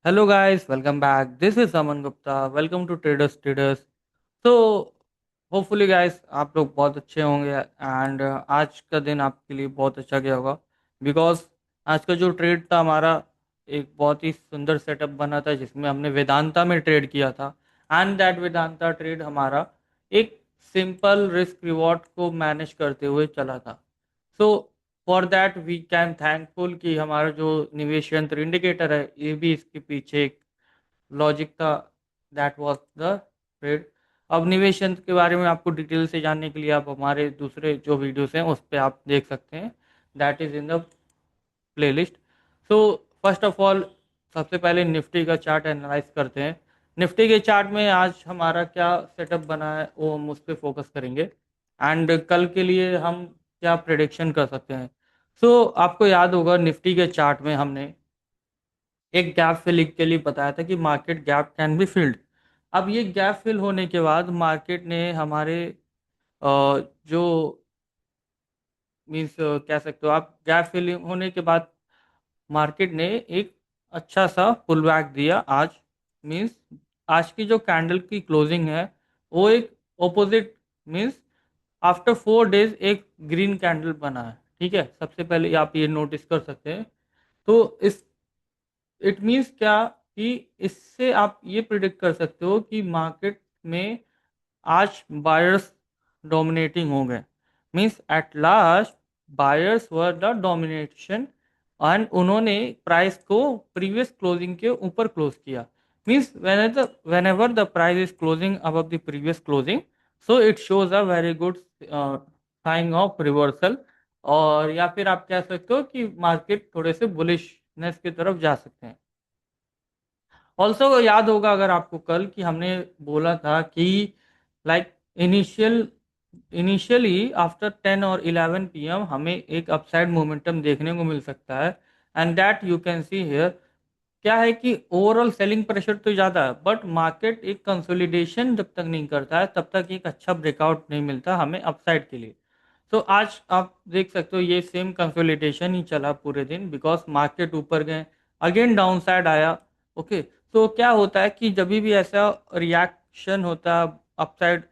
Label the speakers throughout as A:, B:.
A: Hello guys, welcome back. This is Aman Gupta. Welcome to traders traders. तो hopefully guys आप लोग बहुत अच्छे होंगे एंड आज का दिन आपके लिए बहुत अच्छा गया होगा बिकॉज आज का जो ट्रेड था हमारा एक बहुत ही सुंदर सेटअप बना था जिसमें हमने वेदांता में ट्रेड किया था। एंड दैट वेदांता ट्रेड हमारा एक सिंपल रिस्क रिवॉर्ड को मैनेज करते हुए चला था। So for that we can thankful कि हमारा जो निवेश यंत्र इंडिकेटर है ये भी इसके पीछे एक लॉजिक था। That was the trade. अब निवेश यंत्र के बारे में आपको डिटेल से जानने के लिए आप हमारे दूसरे जो वीडियोस हैं उस पर आप देख सकते हैं। That is in the playlist. So first of all सबसे पहले निफ्टी का चार्ट एनालाइज करते हैं। निफ्टी के चार्ट में आज हमारा क्या सेटअप बना है वो हम उस पर फोकस करेंगे एंड कल के लिए हम क्या प्रिडिक्शन कर सकते हैं। आपको याद होगा निफ्टी के चार्ट में हमने एक गैप फिल के लिए बताया था कि market gap can be filled. अब ये गैप फिल होने के बाद मार्केट ने हमारे जो मीन्स कह सकते हो आप गैप फिल होने के बाद मार्केट ने एक अच्छा सा पुल बैक दिया आज। मीन्स आज की जो कैंडल की क्लोजिंग है वो एक ओपोजिट मीन्स आफ्टर 4 डेज एक ग्रीन कैंडल बना है। ठीक है, सबसे पहले आप ये नोटिस कर सकते हैं। तो इस इट मीन्स क्या कि इससे आप ये प्रिडिक्ट कर सकते हो कि मार्केट में आज बायर्स डोमिनेटिंग हो गए। Means at last buyers were the domination and उन्होंने प्राइस को प्रीवियस क्लोजिंग के ऊपर क्लोज किया। Means whenever the price is closing above the previous closing, so it shows a very good sign of reversal. और या फिर आप कह सकते हो कि मार्केट थोड़े से बुलिशनेस की तरफ जा सकते हैं। ऑल्सो याद होगा अगर आपको कल कि हमने बोला था कि लाइक इनिशियल इनिशियली आफ्टर 10 और 11 PM हमें एक अपसाइड मोमेंटम देखने को मिल सकता है। And that you can see here. क्या है कि ओवरऑल सेलिंग प्रेशर तो ज़्यादा है बट मार्केट एक कंसोलिडेशन जब तक नहीं करता है तब तक एक अच्छा ब्रेकआउट नहीं मिलता हमें अपसाइड के लिए। तो आज आप देख सकते हो ये सेम कंसोलिडेशन ही चला पूरे दिन बिकॉज मार्केट ऊपर गए, अगेन डाउन साइड आया। ओके, तो क्या होता है कि जब भी ऐसा रिएक्शन होता है अपसाइड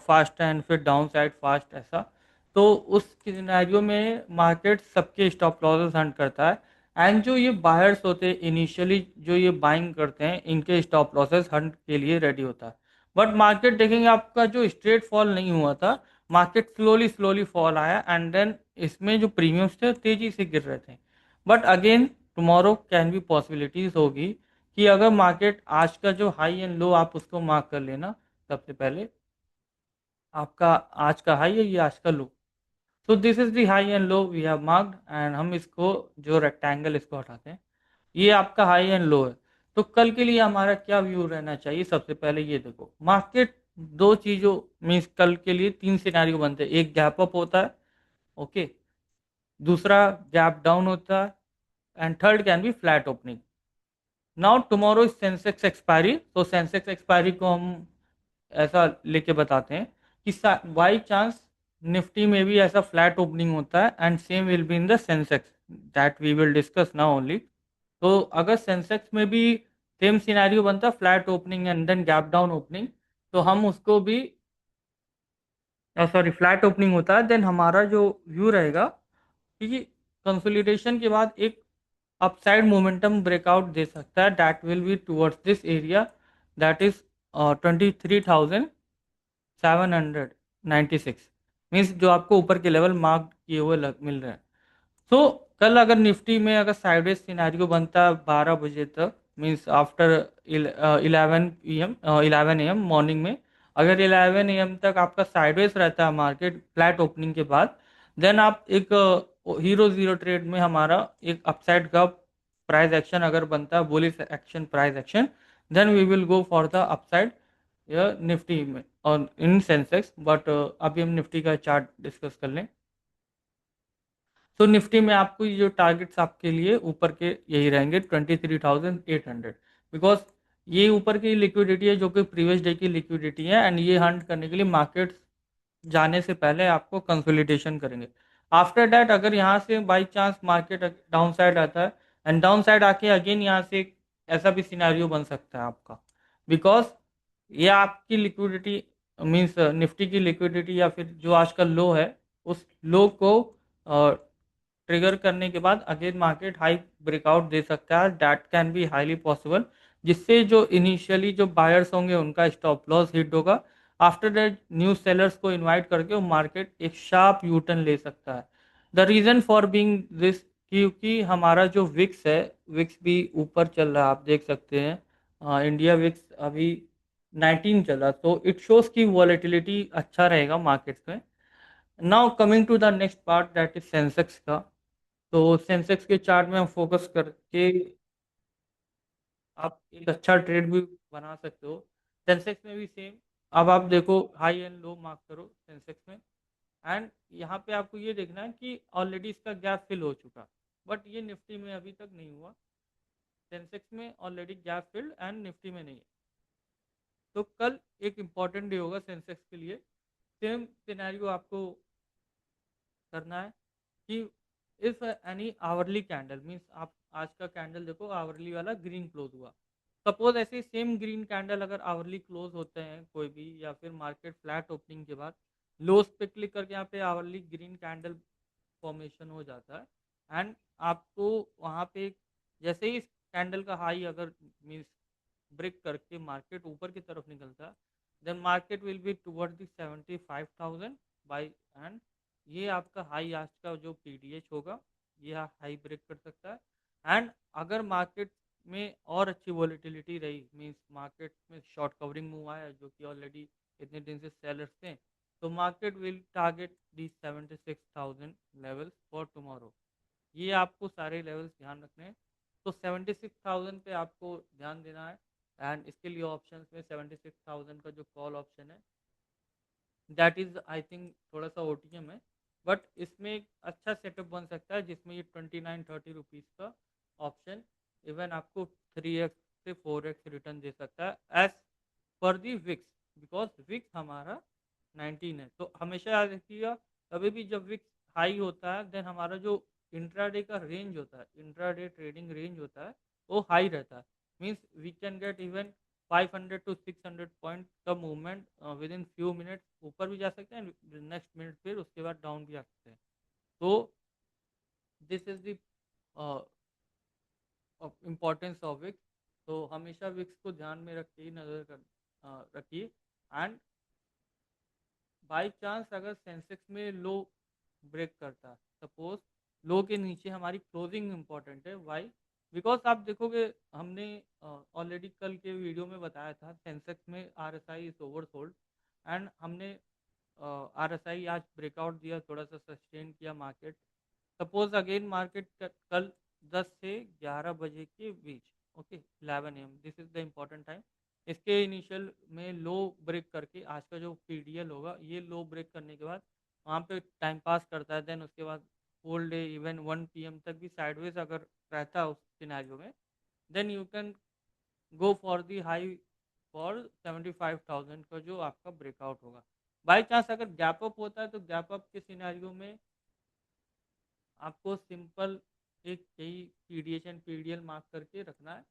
A: फास्ट एंड फिर डाउन साइड फास्ट ऐसा, तो उस सिनेरियो में मार्केट सबके स्टॉप लॉसेस हंट करता है। एंड जो ये बायर्स होते हैं इनिशियली जो ये बाइंग करते हैं इनके स्टॉप लॉसेस हंट के लिए रेडी होता है। बट मार्केट देखेंगे आपका जो स्ट्रेट फॉल नहीं हुआ था, मार्केट स्लोली स्लोली फॉल आया एंड देन इसमें जो प्रीमियम्स थे तेजी से गिर रहे थे। But again tomorrow can be possibilities होगी कि अगर मार्केट आज का जो हाई एंड लो आप उसको मार्क कर लेना। सबसे पहले आपका आज का हाई है ये आज का low. So this is the high and low we have marked and हम इसको जो रेक्टेंगल इसको हटाते हैं, ये आपका हाई एंड लो है। तो कल के लिए हमारा क्या व्यू रहना चाहिए? सबसे पहले ये देखो मार्केट दो चीजों मीन्स कल के लिए तीन सिनेरियो बनते हैं। एक गैप अप होता है, ओके, दूसरा गैप डाउन होता है and third can be flat opening. Now tomorrow is Sensex expiry. तो सेंसेक्स एक्सपायरी को हम ऐसा लेके बताते हैं कि बाई चांस निफ्टी में भी ऐसा फ्लैट ओपनिंग होता है and same will be in the Sensex. That we will discuss now only. तो अगर सेंसेक्स में भी सेम सिनेरियो बनता flat opening and then gap down opening, तो हम उसको भी सॉरी फ्लैट ओपनिंग होता है देन हमारा जो व्यू रहेगा कि कंसोलिडेशन के बाद एक अपसाइड मोमेंटम ब्रेकआउट दे सकता है। That will be towards this area, that is 23,796 means जो आपको ऊपर के लेवल मार्क किए हुए मिल रहे हैं। सो कल अगर निफ्टी में अगर साइडवेज सिनेरियो बनता है 12 बजे तक means after 11 PM 11 AM morning में, अगर 11 AM तक आपका साइडवेज रहता है मार्केट फ्लैट ओपनिंग के बाद, देन आप एक हीरो जीरो ट्रेड में हमारा एक अपसाइड का प्राइस एक्शन अगर बनता है bullish action price action, then we will go for the upside Nifty में और इन सेंसेक्स। बट अभी हम निफ्टी का चार्ट डिस्कस कर लें। तो निफ्टी में आपको ये जो टारगेट्स आपके लिए ऊपर के यही रहेंगे 23,800 बिकॉज ये ऊपर की लिक्विडिटी है जो कि प्रीवियस डे की लिक्विडिटी है एंड ये हंट करने के लिए मार्केट जाने से पहले आपको कंसोलिडेशन करेंगे। आफ्टर दैट अगर यहाँ से by chance market down side आता है एंड डाउन साइड आके अगेन यहाँ से ऐसा भी सिनेरियो बन सकता है आपका, बिकॉज ये आपकी लिक्विडिटी मीन्स निफ्टी की लिक्विडिटी या फिर जो आज का लो है, उस लो को ट्रिगर करने के बाद अगेन मार्केट हाई ब्रेकआउट दे सकता है, that can be highly possible, जिससे जो इनिशियली जो बायर्स होंगे उनका स्टॉप लॉस हिट होगा। आफ्टर दैट न्यू सेलर्स को इनवाइट करके वो मार्केट एक शार्प यू टर्न ले सकता है। The reason for being this, क्योंकि हमारा जो विक्स है, विक्स भी ऊपर चल रहा है, आप देख सकते हैं इंडिया विक्स अभी 19 चला, तो इट शोज की वॉलेटिलिटी अच्छा रहेगा मार्केट्स में। Now coming to the next part that is Sensex का। तो सेंसेक्स के चार्ट में हम फोकस करके आप एक अच्छा ट्रेड भी बना सकते हो। सेंसेक्स में भी सेम, अब आप देखो हाई एंड लो मार्क करो सेंसेक्स में, एंड यहाँ पे आपको ये देखना है कि ऑलरेडी इसका गैप फिल हो चुका, बट ये निफ्टी में अभी तक नहीं हुआ। सेंसेक्स में already gap filled and Nifty में नहीं है। तो कल एक इम्पॉर्टेंट डे होगा सेंसेक्स के लिए। सेम सिनेरियो आपको करना है कि if any hourly candle means आप आज का कैंडल देखो आवरली वाला ग्रीन क्लोज हुआ, सपोज ऐसे सेम ग्रीन कैंडल अगर आवरली क्लोज होते हैं कोई भी, या फिर मार्केट फ्लैट ओपनिंग के बाद लोस पे क्लिक करके यहाँ पे आवरली ग्रीन कैंडल फॉर्मेशन हो जाता है, एंड आपको वहाँ पे जैसे ही इस कैंडल का हाई अगर मीन्स ब्रेक करके मार्केट ऊपर की तरफ निकलता है, then market will be toward the 75,000 by, and ये आपका हाई आज का जो पीडीएच होगा, ये हाई ब्रेक कर सकता है। एंड अगर मार्केट में और अच्छी वॉलेटिलिटी रही, मींस मार्केट में शॉर्ट कवरिंग मूव आया जो कि ऑलरेडी इतने दिन से सेलर्स थे, तो market will target the 76,000 levels for tomorrow. ये आपको सारे लेवल्स ध्यान रखने हैं। तो 76,000 पे आपको ध्यान देना है, एंड इसके लिए ऑप्शंस में 76,000 का जो कॉल ऑप्शन है दैट इज आई थिंक थोड़ा सा ओटीएम है, बट इसमें एक अच्छा सेटअप बन सकता है जिसमें ये 29-30 रुपीज़ का ऑप्शन इवन आपको 3x से 4x रिटर्न दे सकता है as per the Vicks, because Vicks हमारा 19 है। तो हमेशा याद रखिएगा, कभी भी जब विक्स हाई होता है देन हमारा जो इंट्राडे का रेंज होता है, इंट्राडे ट्रेडिंग रेंज होता है, वो हाई रहता है। Means we can get even 500 to 600 point का movement within few minutes, ऊपर भी जा सकते हैं नेक्स्ट मिनट फिर उसके बाद डाउन भी आ सकते हैं। तो this is the importance of VIX. तो हमेशा विक्स को ध्यान में रख के ही नज़र कर रखिए। एंड बाई चांस अगर सेंसेक्स में लो ब्रेक करता है, सपोज लो के नीचे हमारी क्लोजिंग इंपॉर्टेंट है, वाई, बिकॉज आप देखोगे हमने ऑलरेडी कल के वीडियो में बताया था सेंसेक्स में R S I is oversold, and हमने आर एस आई आज ब्रेकआउट दिया, थोड़ा सा सस्टेन किया मार्केट। सपोज अगेन मार्केट कल 10 से 11 बजे के बीच, okay 11 AM, this is the important time, इसके इनिशियल में लो ब्रेक करके आज का जो पीडीएल होगा, ये लो ब्रेक करने के बाद वहाँ पे टाइम पास करता है, देन उसके बाद होल डे इवन 1 PM तक भी साइडवेज अगर रहता है उस सिनेरियो में, then you can go for the high for 75,000 का जो आपका ब्रेकआउट होगा। बाई चांस अगर गैप अप होता है तो गैप अप के सिनेरियो में आपको सिंपल एक यही पीडीएच एंड पीडीएल मार्क करके रखना है।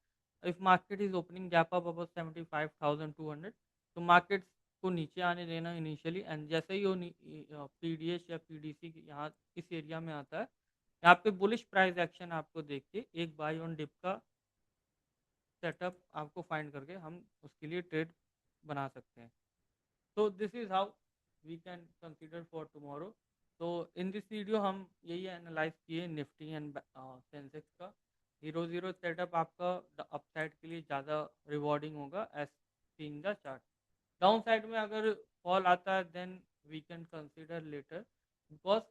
A: If market is opening gap up about 75,200, तो मार्केट को नीचे आने देना इनिशियली, एंड जैसे ही वो पीडीएच या पीडीसी यहाँ इस एरिया में आता है, यहाँ पे बुलिश प्राइस एक्शन आपको देख के एक बाई ऑन डिप का सेटअप आपको फाइंड करके हम उसके लिए ट्रेड बना सकते हैं। तो this is how we can consider for tomorrow. तो इन दिस वीडियो हम यही एनालाइज किए निफ्टी एंड सेंसेक्स का। हीरो जीरो सेटअप आपका अपसाइड के लिए ज़्यादा रिवॉर्डिंग होगा as seeing the chart. Down side में अगर फॉल आता है then we can consider later, because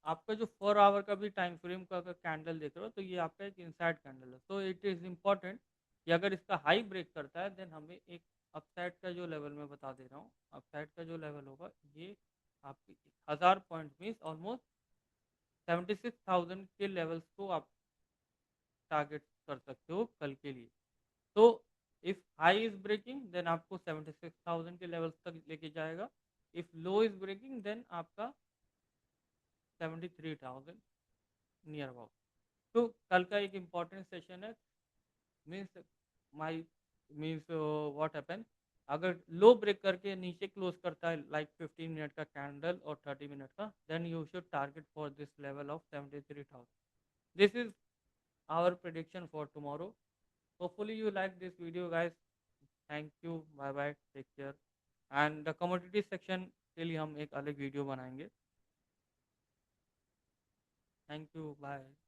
A: आपका जो 4 आवर का भी टाइम फ्रेम का अगर कैंडल देख रहे हो तो ये आपका एक इनसाइड कैंडल है, तो इट इज़ इम्पॉर्टेंट कि अगर इसका हाई ब्रेक करता है देन हमें एक अपसाइड का जो लेवल मैं बता दे रहा हूँ, अपसाइड का जो लेवल होगा ये आपकी 1,000 पॉइंट मीन्स ऑलमोस्ट 76,000 के लेवल्स को आप टारगेट कर सकते हो कल के लिए। तो if high is breaking then आपको 76,000 के लेवल्स तक लेके जाएगा, if low is breaking then आपका 73,000 नियर अबाउट। तो कल का एक इम्पॉर्टेंट सेशन है, means my means what happen, अगर लो ब्रेक करके नीचे क्लोज करता है लाइक 15 मिनट का कैंडल और 30 मिनट का, then you should target for this level of 73,000. This is our prediction for tomorrow. Hopefully you like this video, guys. Thank you. Bye bye. Take care. And the commodity section के लिए हम एक अलग video बनाएंगे. Thank you. Bye.